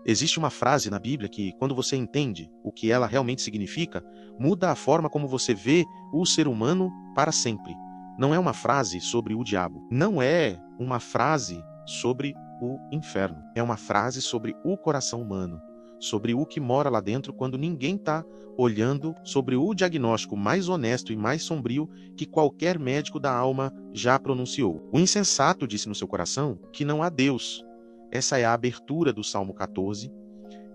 Existe uma frase na Bíblia que, quando você entende o que ela realmente significa, muda a forma como você vê o ser humano para sempre. Não é uma frase sobre o diabo. Não é uma frase sobre o inferno. É uma frase sobre o coração humano, sobre o que mora lá dentro quando ninguém está olhando, sobre o diagnóstico mais honesto e mais sombrio que qualquer médico da alma já pronunciou. O insensato disse no seu coração que não há Deus. Essa é a abertura do Salmo 14.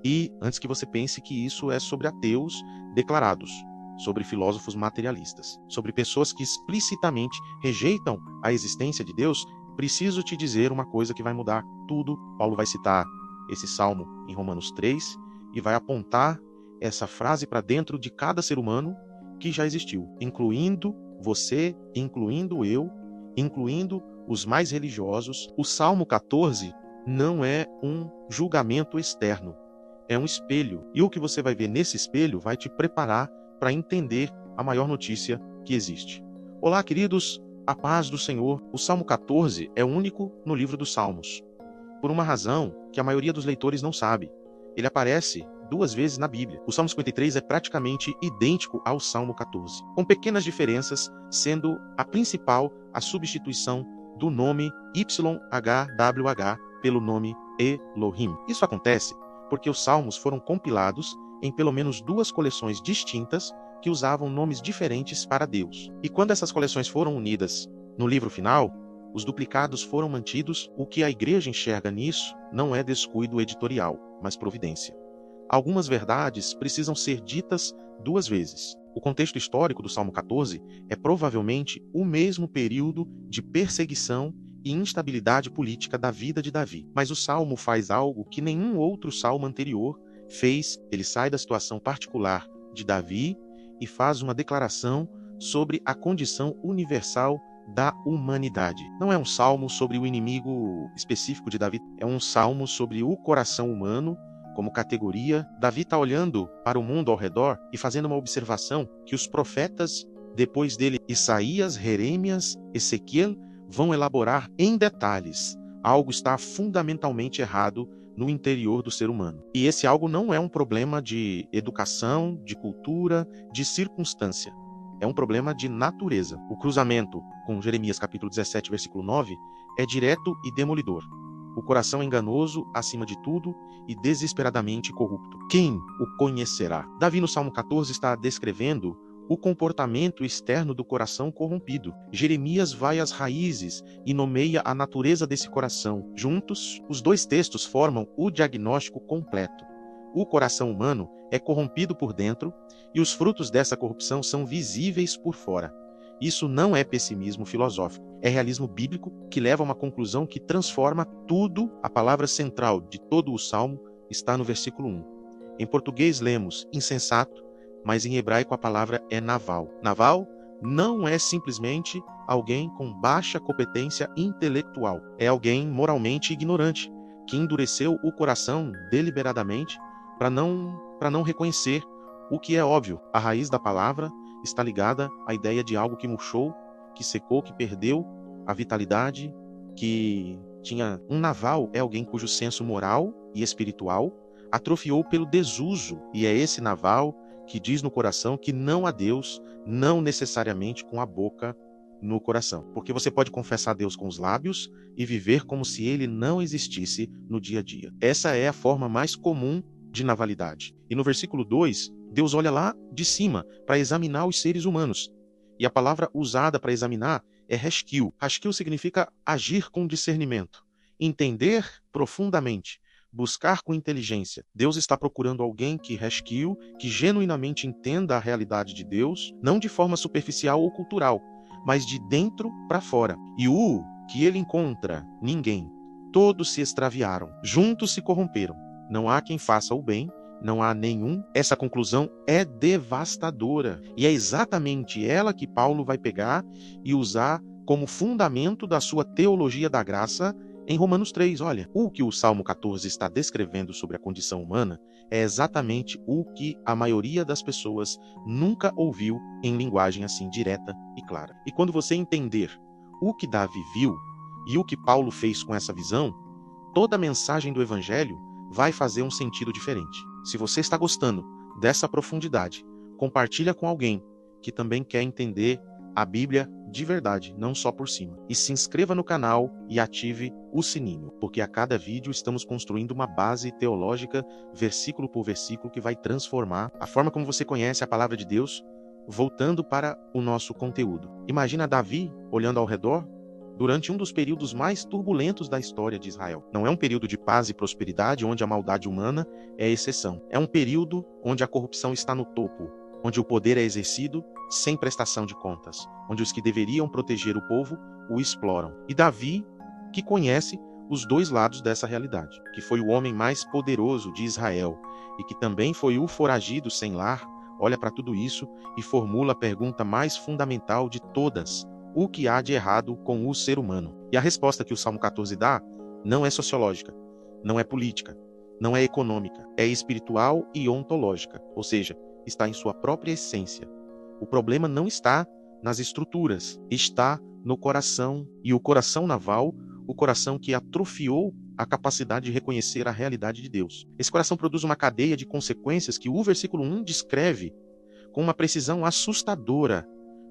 E antes que você pense que isso é sobre ateus declarados, sobre filósofos materialistas, sobre pessoas que explicitamente rejeitam a existência de Deus, preciso te dizer uma coisa que vai mudar tudo. Paulo vai citar esse salmo em Romanos 3 e vai apontar essa frase para dentro de cada ser humano que já existiu, incluindo você, incluindo eu, incluindo os mais religiosos. O Salmo 14 não é um julgamento externo, é um espelho. E o que você vai ver nesse espelho vai te preparar para entender a maior notícia que existe. Olá, queridos, a paz do Senhor. O Salmo 14 é único no livro dos Salmos, por uma razão que a maioria dos leitores não sabe. Ele aparece 2 vezes na Bíblia. O Salmo 53 é praticamente idêntico ao Salmo 14, com pequenas diferenças, sendo a principal a substituição do nome YHWH pelo nome Elohim. Isso acontece porque os salmos foram compilados em pelo menos 2 coleções distintas que usavam nomes diferentes para Deus. E quando essas coleções foram unidas no livro final, os duplicados foram mantidos. O que a igreja enxerga nisso não é descuido editorial, mas providência. Algumas verdades precisam ser ditas 2 vezes. O contexto histórico do Salmo 14 é provavelmente o mesmo período de perseguição e instabilidade política da vida de Davi. Mas o Salmo faz algo que nenhum outro salmo anterior fez. Ele sai da situação particular de Davi e faz uma declaração sobre a condição universal da humanidade. Não é um salmo sobre o inimigo específico de Davi, é um salmo sobre o coração humano como categoria. Davi está olhando para o mundo ao redor e fazendo uma observação que os profetas, depois dele, Isaías, Jeremias, Ezequiel, vão elaborar em detalhes. Algo está fundamentalmente errado no interior do ser humano. E esse algo não é um problema de educação, de cultura, de circunstância. É um problema de natureza. O cruzamento com Jeremias capítulo 17, versículo 9, é direto e demolidor. O coração é enganoso acima de tudo e desesperadamente corrupto. Quem o conhecerá? Davi no Salmo 14 está descrevendo o comportamento externo do coração corrompido. Jeremias vai às raízes e nomeia a natureza desse coração. Juntos, os 2 textos formam o diagnóstico completo. O coração humano é corrompido por dentro e os frutos dessa corrupção são visíveis por fora. Isso não é pessimismo filosófico, é realismo bíblico que leva a uma conclusão que transforma tudo. A palavra central de todo o Salmo está no versículo 1. Em português lemos insensato, mas em hebraico a palavra é naval. Naval não é simplesmente alguém com baixa competência intelectual. É alguém moralmente ignorante, que endureceu o coração deliberadamente para não reconhecer o que é óbvio. A raiz da palavra está ligada à ideia de algo que murchou, que secou, que perdeu a vitalidade, que tinha um naval. É alguém cujo senso moral e espiritual atrofiou pelo desuso. E é esse naval que diz no coração que não há Deus, não necessariamente com a boca no coração. Porque você pode confessar a Deus com os lábios e viver como se ele não existisse no dia a dia. Essa é a forma mais comum de navalidade. E no versículo 2, Deus olha lá de cima para examinar os seres humanos. E a palavra usada para examinar é rescue. Rescue significa agir com discernimento, entender profundamente, buscar com inteligência. Deus está procurando alguém que rescue, que genuinamente entenda a realidade de Deus, não de forma superficial ou cultural, mas de dentro para fora. E o que ele encontra? Ninguém. Todos se extraviaram, juntos se corromperam. Não há quem faça o bem, não há nenhum. Essa conclusão é devastadora. E é exatamente ela que Paulo vai pegar e usar como fundamento da sua teologia da graça em Romanos 3. Olha, o que o Salmo 14 está descrevendo sobre a condição humana é exatamente o que a maioria das pessoas nunca ouviu em linguagem assim direta e clara. E quando você entender o que Davi viu e o que Paulo fez com essa visão, toda a mensagem do Evangelho vai fazer um sentido diferente. Se você está gostando dessa profundidade, compartilha com alguém que também quer entender a Bíblia de verdade, não só por cima. E se inscreva no canal e ative o sininho, porque a cada vídeo estamos construindo uma base teológica, versículo por versículo, que vai transformar a forma como você conhece a palavra de Deus, voltando para o nosso conteúdo. Imagina Davi olhando ao redor durante um dos períodos mais turbulentos da história de Israel. Não é um período de paz e prosperidade onde a maldade humana é exceção. É um período onde a corrupção está no topo, onde o poder é exercido sem prestação de contas, onde os que deveriam proteger o povo o exploram. E Davi, que conhece os dois lados dessa realidade, que foi o homem mais poderoso de Israel e que também foi o foragido sem lar, olha para tudo isso e formula a pergunta mais fundamental de todas: o que há de errado com o ser humano? E a resposta que o Salmo 14 dá não é sociológica, não é política, não é econômica, é espiritual e ontológica, ou seja, está em sua própria essência. O problema não está nas estruturas, está no coração. E o coração naval, o coração que atrofiou a capacidade de reconhecer a realidade de Deus. Esse coração produz uma cadeia de consequências que o versículo 1 descreve com uma precisão assustadora.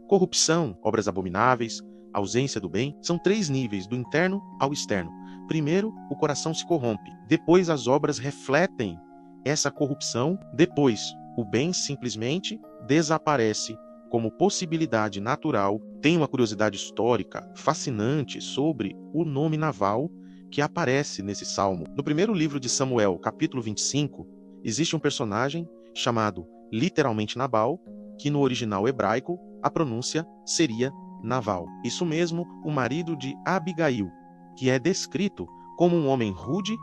Corrupção, obras abomináveis, ausência do bem, são 3 níveis, do interno ao externo. Primeiro, o coração se corrompe. Depois, as obras refletem essa corrupção. Depois, o bem simplesmente desaparece como possibilidade natural. Tem uma curiosidade histórica fascinante sobre o nome Naval que aparece nesse salmo. No primeiro livro de Samuel, capítulo 25, existe um personagem chamado literalmente Nabal, que no original hebraico a pronúncia seria Naval. Isso mesmo, o marido de Abigail, que é descrito como um homem rude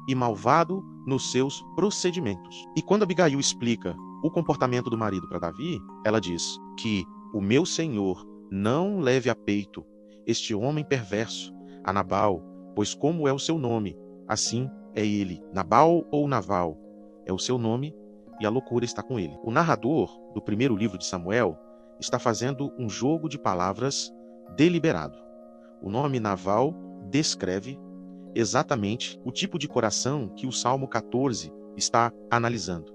e malvado nos seus procedimentos. E quando Abigail explica o comportamento do marido para Davi, ela diz que o meu senhor não leve a peito este homem perverso, a Nabal, pois como é o seu nome, assim é ele. Nabal ou Naval é o seu nome e a loucura está com ele. O narrador do primeiro livro de Samuel está fazendo um jogo de palavras deliberado. O nome Naval descreve exatamente o tipo de coração que o Salmo 14 está analisando.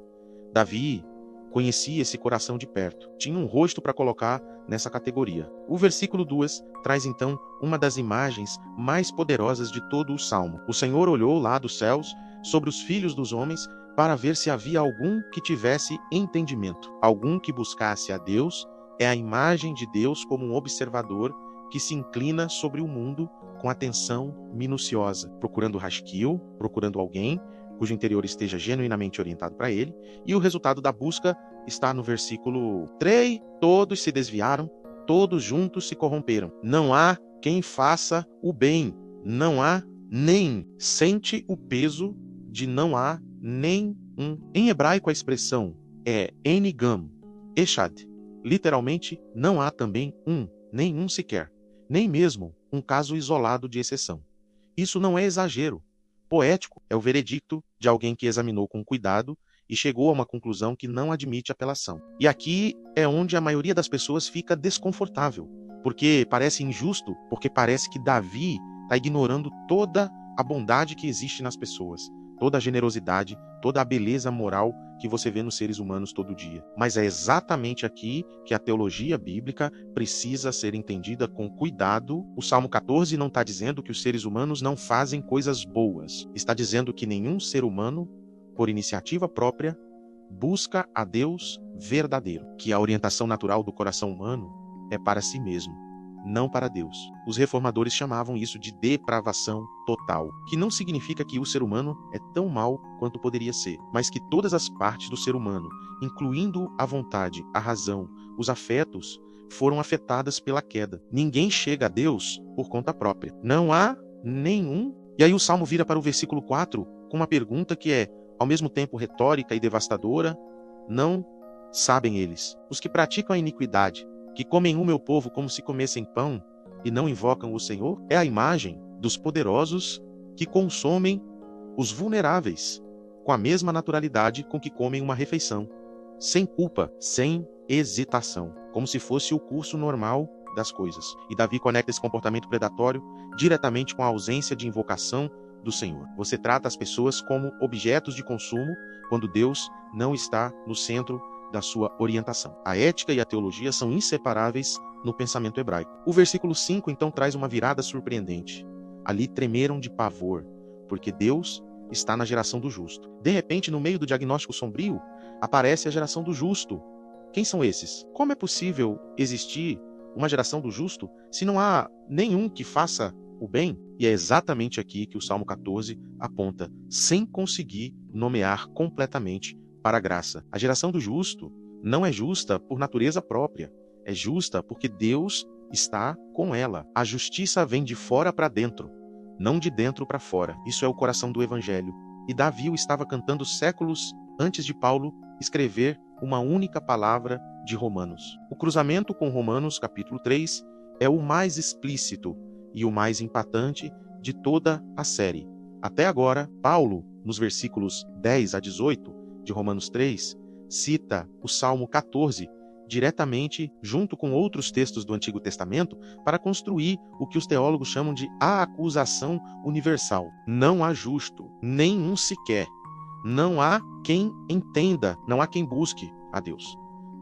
Davi conhecia esse coração de perto, tinha um rosto para colocar nessa categoria. O versículo 2 traz então uma das imagens mais poderosas de todo o Salmo. O Senhor olhou lá dos céus sobre os filhos dos homens para ver se havia algum que tivesse entendimento, algum que buscasse a Deus. É a imagem de Deus como um observador que se inclina sobre o mundo com atenção minuciosa, procurando rasquio, procurando alguém cujo interior esteja genuinamente orientado para ele, e o resultado da busca está no versículo 3, todos se desviaram, todos juntos se corromperam. Não há quem faça o bem, não há nem. Sente o peso de não há nem um. Em hebraico a expressão é enigam, echad. Literalmente, não há também nenhum sequer, nem mesmo um caso isolado de exceção. Isso não é exagero. Poético é o veredicto de alguém que examinou com cuidado e chegou a uma conclusão que não admite apelação. E aqui é onde a maioria das pessoas fica desconfortável, porque parece injusto, porque parece que Davi está ignorando toda a bondade que existe nas pessoas, toda a generosidade, toda a beleza moral que você vê nos seres humanos todo dia. Mas é exatamente aqui que a teologia bíblica precisa ser entendida com cuidado. O Salmo 14 não está dizendo que os seres humanos não fazem coisas boas. Está dizendo que nenhum ser humano, por iniciativa própria, busca a Deus verdadeiro, que a orientação natural do coração humano é para si mesmo, não para Deus. Os reformadores chamavam isso de depravação total, que não significa que o ser humano é tão mau quanto poderia ser, mas que todas as partes do ser humano, incluindo a vontade, a razão, os afetos, foram afetadas pela queda. Ninguém chega a Deus por conta própria. Não há nenhum. E aí o Salmo vira para o versículo 4 com uma pergunta que é, ao mesmo tempo retórica e devastadora. Não sabem eles, os que praticam a iniquidade, que comem o meu povo como se comessem pão e não invocam o Senhor? É a imagem dos poderosos que consomem os vulneráveis com a mesma naturalidade com que comem uma refeição, sem culpa, sem hesitação, como se fosse o curso normal das coisas. E Davi conecta esse comportamento predatório diretamente com a ausência de invocação do Senhor. Você trata as pessoas como objetos de consumo quando Deus não está no centro da sua orientação. A ética e a teologia são inseparáveis no pensamento hebraico. O versículo 5 então traz uma virada surpreendente. Ali tremeram de pavor, porque Deus está na geração do justo. De repente, no meio do diagnóstico sombrio, aparece a geração do justo. Quem são esses? Como é possível existir uma geração do justo se não há nenhum que faça o bem? E é exatamente aqui que o Salmo 14 aponta, sem conseguir nomear completamente para a graça. A geração do justo não é justa por natureza própria, é justa porque Deus está com ela. A justiça vem de fora para dentro, não de dentro para fora. Isso é o coração do Evangelho. E Davi o estava cantando séculos antes de Paulo escrever uma única palavra de Romanos. O cruzamento com Romanos, capítulo 3, é o mais explícito e o mais impactante de toda a série. Até agora, Paulo, nos versículos 10 a 18 de Romanos 3, cita o Salmo 14 diretamente junto com outros textos do Antigo Testamento para construir o que os teólogos chamam de a acusação universal. Não há justo, nenhum sequer. Não há quem entenda, não há quem busque a Deus.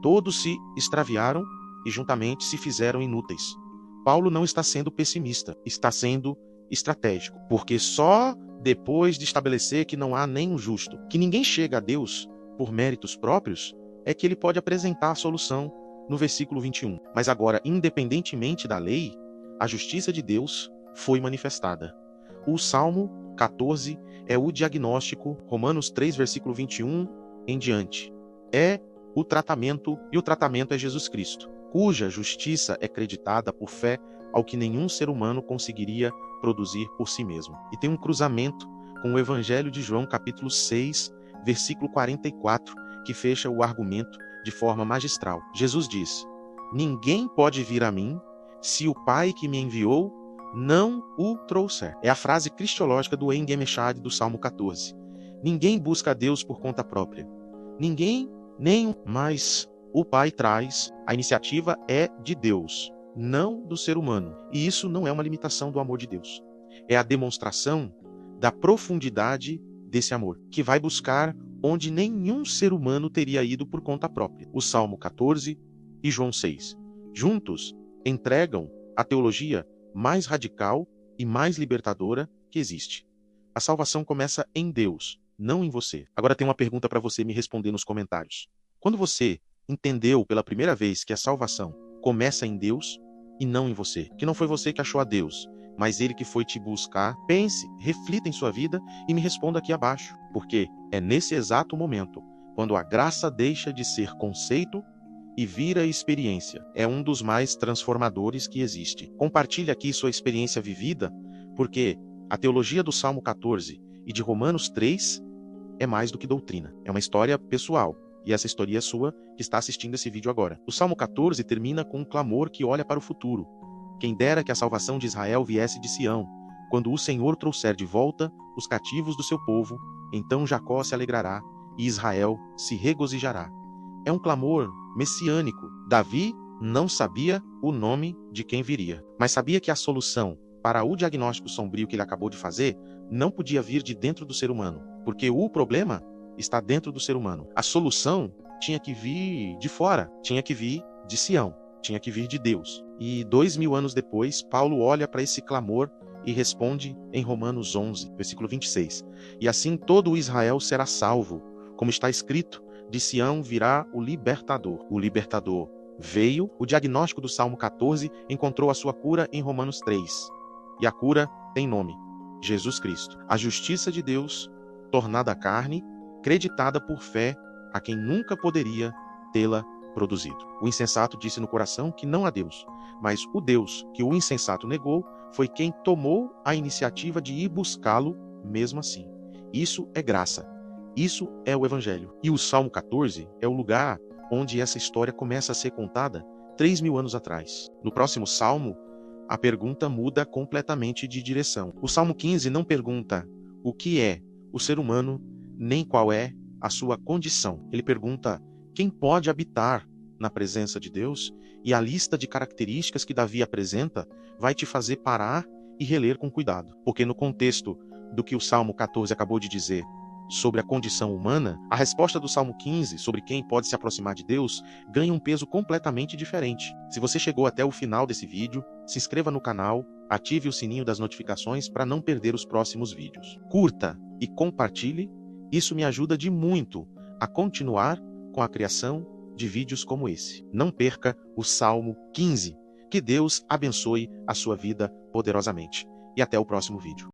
Todos se extraviaram e juntamente se fizeram inúteis. Paulo não está sendo pessimista, está sendo estratégico, porque só depois de estabelecer que não há nenhum justo, que ninguém chega a Deus por méritos próprios, é que ele pode apresentar a solução no versículo 21. Mas agora, independentemente da lei, a justiça de Deus foi manifestada. O Salmo 14 é o diagnóstico, Romanos 3, versículo 21 em diante. É o tratamento, e o tratamento é Jesus Cristo, cuja justiça é creditada por fé ao que nenhum ser humano conseguiria produzir por si mesmo. E tem um cruzamento com o Evangelho de João, capítulo 6, versículo 44, que fecha o argumento de forma magistral. Jesus diz: ninguém pode vir a mim se o Pai que me enviou não o trouxer. É a frase cristológica do Engemechad do Salmo 14. Ninguém busca a Deus por conta própria. Ninguém, nenhum, mas o Pai traz. A iniciativa é de Deus, não do ser humano. E isso não é uma limitação do amor de Deus. É a demonstração da profundidade desse amor, que vai buscar onde nenhum ser humano teria ido por conta própria. O Salmo 14 e João 6. Juntos entregam a teologia mais radical e mais libertadora que existe. A salvação começa em Deus, não em você. Agora tem uma pergunta para você me responder nos comentários. Quando você entendeu pela primeira vez que a salvação começa em Deus e não em você, que não foi você que achou a Deus, mas Ele que foi te buscar, pense, reflita em sua vida e me responda aqui abaixo, porque é nesse exato momento, quando a graça deixa de ser conceito e vira experiência. É um dos mais transformadores que existe. Compartilhe aqui sua experiência vivida, porque a teologia do Salmo 14 e de Romanos 3 é mais do que doutrina. É uma história pessoal. E essa história é sua que está assistindo esse vídeo agora. O Salmo 14 termina com um clamor que olha para o futuro. Quem dera que a salvação de Israel viesse de Sião. Quando o Senhor trouxer de volta os cativos do seu povo, então Jacó se alegrará e Israel se regozijará. É um clamor messiânico. Davi não sabia o nome de quem viria, mas sabia que a solução para o diagnóstico sombrio que ele acabou de fazer não podia vir de dentro do ser humano, porque o problema está dentro do ser humano. A solução tinha que vir de fora, tinha que vir de Sião, tinha que vir de Deus. E 2000 anos depois, Paulo olha para esse clamor e responde em Romanos 11, versículo 26. E assim todo o Israel será salvo, como está escrito, de Sião virá o libertador. O libertador veio, o diagnóstico do Salmo 14 encontrou a sua cura em Romanos 3. E a cura tem nome, Jesus Cristo. A justiça de Deus, tornada carne, creditada por fé a quem nunca poderia tê-la produzido. O insensato disse no coração que não há Deus, mas o Deus que o insensato negou foi quem tomou a iniciativa de ir buscá-lo mesmo assim. Isso é graça. Isso é o Evangelho. E o Salmo 14 é o lugar onde essa história começa a ser contada 3000 anos atrás. No próximo Salmo, a pergunta muda completamente de direção. O Salmo 15 não pergunta o que é o ser humano, nem qual é a sua condição. Ele pergunta quem pode habitar na presença de Deus, e a lista de características que Davi apresenta vai te fazer parar e reler com cuidado. Porque no contexto do que o Salmo 14 acabou de dizer sobre a condição humana, a resposta do Salmo 15 sobre quem pode se aproximar de Deus ganha um peso completamente diferente. Se você chegou até o final desse vídeo, se inscreva no canal, ative o sininho das notificações para não perder os próximos vídeos. Curta e compartilhe, isso me ajuda de muito a continuar com a criação de vídeos como esse. Não perca o Salmo 15. Que Deus abençoe a sua vida poderosamente. E até o próximo vídeo.